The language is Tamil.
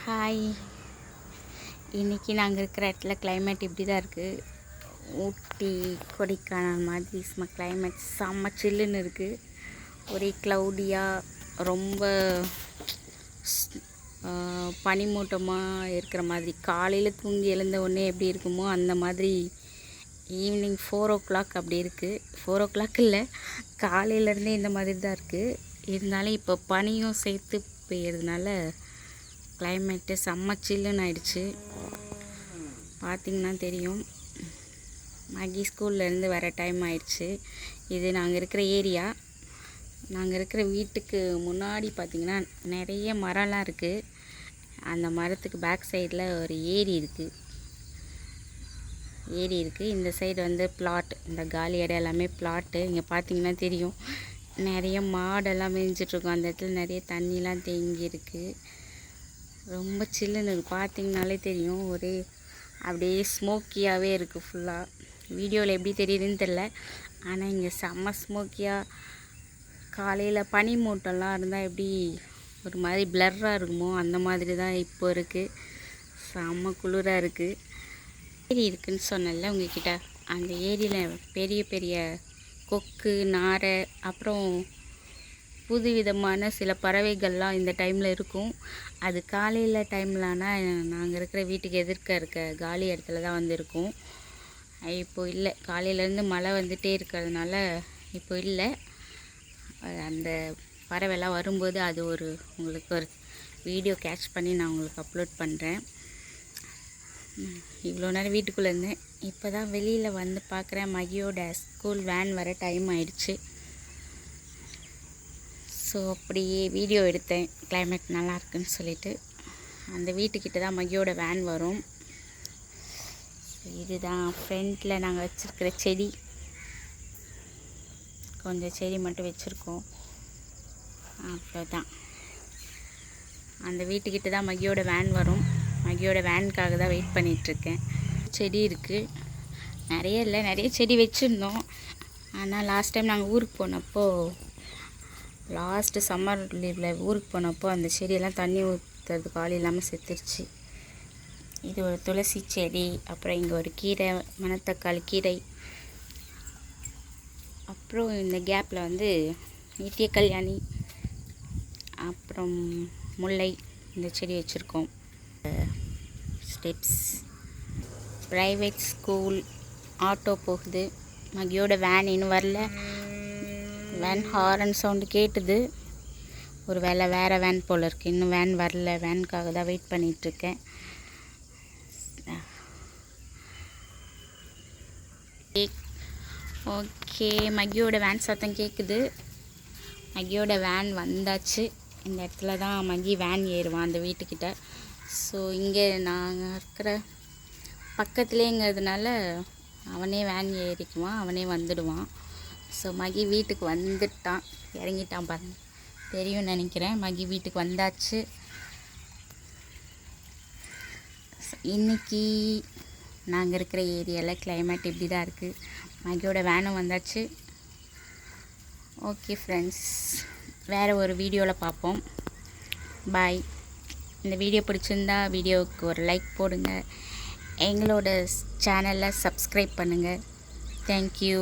ஹாய். இன்றைக்கி நாங்கள் இருக்கிற இடத்துல கிளைமேட் இப்படி தான் இருக்குது. ஊட்டி கொடைக்கானல் மாதிரி கிளைமேட் செம்ம சில்லுன்னு இருக்குது. ஒரே க்ளவுடியாக ரொம்ப பனிமூட்டமாக இருக்கிற மாதிரி. காலையில் தூங்கி எழுந்த உடனே எப்படி இருக்குமோ அந்த மாதிரி ஈவினிங் 4 o'clock அப்படி இருக்குது. 4 o'clock இல்லை, காலையிலேருந்தே இந்த மாதிரி தான் இருக்குது. இருந்தாலும் இப்போ பனியும் சேர்த்து பெய்யறதுனால கிளைமேட்டு செம்ம சில்லுன்னு ஆயிடுச்சு. பார்த்திங்கன்னா தெரியும். மகி ஸ்கூல்லேருந்து வர டைம் ஆயிடுச்சு. இது நாங்கள் இருக்கிற ஏரியா. நாங்கள் இருக்கிற வீட்டுக்கு முன்னாடி பார்த்திங்கன்னா நிறைய மரம்லாம் இருக்குது. அந்த மரத்துக்கு பேக் சைடில் ஒரு ஏரி இருக்குது. இந்த சைடு வந்து பிளாட், இந்த காலி இடம் எல்லாமே பிளாட்டு. இங்கே பார்த்திங்கன்னா தெரியும், நிறைய மாடெல்லாம் மேய்ஞ்சிட்ருக்கும். அந்த இடத்துல நிறைய தண்ணிலாம் தேங்கி இருக்குது. ரொம்ப சில்லுன்னு பார்த்திங்கனாலே தெரியும். ஒரே அப்படியே ஸ்மோக்கியாகவே இருக்குது ஃபுல்லாக. வீடியோவில் எப்படி தெரியுதுன்னு தெரில, ஆனால் இங்கே செம்ம ஸ்மோக்கியாக. காலையில் பனி மூட்டம்லாம் இருந்தால் எப்படி ஒரு மாதிரி பிளர்ராக இருக்குமோ அந்த மாதிரி தான் இப்போ இருக்குது. செம்ம குளிராக இருக்குது. ஏரி இருக்குதுன்னு சொன்னல உங்ககிட்ட. அந்த ஏரியில் பெரிய பெரிய கொக்கு, நாரை, அப்புறம் புதுவிதமான சில பறவைகள்லாம் இந்த டைமில் இருக்கும். அது காலையில் டைம்லனா நாங்கள் இருக்கிற வீட்டுக்கு எதிர்க்க இருக்க காலி இடத்துல தான் வந்து இருக்கும். இப்போது இல்லை, காலையிலேருந்து மழை வந்துகிட்டே இருக்கிறதுனால இப்போ இல்லை. அந்த பறவைலாம் வரும்போது அது உங்களுக்கு ஒரு வீடியோ கேட்ச் பண்ணி நான் உங்களுக்கு அப்லோட் பண்ணுறேன். இவ்வளோ நேரம் வீட்டுக்குள்ளே இருந்தேன். இப்போ தான் வெளியில் வந்து பார்க்குறேன், மகியோட ஸ்கூல் வேன் வர டைம் ஆயிடுச்சு. ஸோ அப்படியே வீடியோ எடுத்தேன், கிளைமேட் நல்லா இருக்குன்னு சொல்லிட்டு. அந்த வீட்டுக்கிட்ட தான் மகியோட வேன் வரும். இதுதான் ஃப்ரண்ட்டில் நாங்கள் வச்சுருக்கிற செடி. கொஞ்சம் செடி மட்டும் வச்சுருக்கோம், அவ்வளோதான். அந்த வீட்டுக்கிட்ட தான் மகியோட வேன் வரும். மகியோட வேனுக்காக தான் வெயிட் பண்ணிகிட்ருக்கேன். செடி இருக்குது, நிறைய இல்லை, நிறைய செடி வச்சுருந்தோம். ஆனால் லாஸ்ட் டைம் நாங்கள் ஊருக்கு போனப்போ, லாஸ்ட்டு சம்மர் லீவில் ஊருக்கு போனப்போ அந்த செடியெல்லாம் தண்ணி ஊற்றுறதுக்கு ஆள் இல்லாமல் செத்துருச்சு. இது ஒரு துளசி செடி. அப்புறம் இங்கே ஒரு கீரை, மணத்தக்காளி கீரை. அப்புறம் இந்த கேப்பில் வந்து நித்திய கல்யாணி, அப்புறம் முல்லை, இந்த செடி வச்சுருக்கோம். ஸ்டெப்ஸ். Private school. ஆட்டோ போகுது. மகியோட வேன் இன்னும் வரல. வேன் ஹாரன் சவுண்டு கேட்டுது. ஒரு வேளை வேறு வேன் போல் இருக்குது. இன்னும் வேன் வரல. வேனுக்காக தான் வெயிட் பண்ணிகிட்ருக்கேன். ஓகே, மகியோட வேன் சத்தம் கேட்குது. மகியோட வேன் வந்தாச்சு. இந்த இடத்துல தான் மகி வேன் ஏறுவான், அந்த வீட்டுக்கிட்ட. ஸோ இங்கே நாங்கள் இருக்கிற பக்கத்துலேங்கிறதுனால அவனே வேன் ஏறிக்குவான், அவனே வந்துடுவான். ஸோ மகி வீட்டுக்கு வந்துட்டான், இறங்கிட்டான் பாருங்க, தெரியும்னு நினைக்கிறேன். மகி வீட்டுக்கு வந்தாச்சு. இன்றைக்கி நாங்கள் இருக்கிற ஏரியாவில் கிளைமேட் இப்படி தான் இருக்குது. மகியோட வேனும் வந்தாச்சு. ஓகே ஃப்ரெண்ட்ஸ், வேறு ஒரு வீடியோவில் பார்ப்போம். பாய். இந்த வீடியோ பிடிச்சிருந்தா வீடியோவுக்கு ஒரு லைக் போடுங்க. எங்களோட சேனலை சப்ஸ்கிரைப் பண்ணுங்கள். தேங்க்யூ.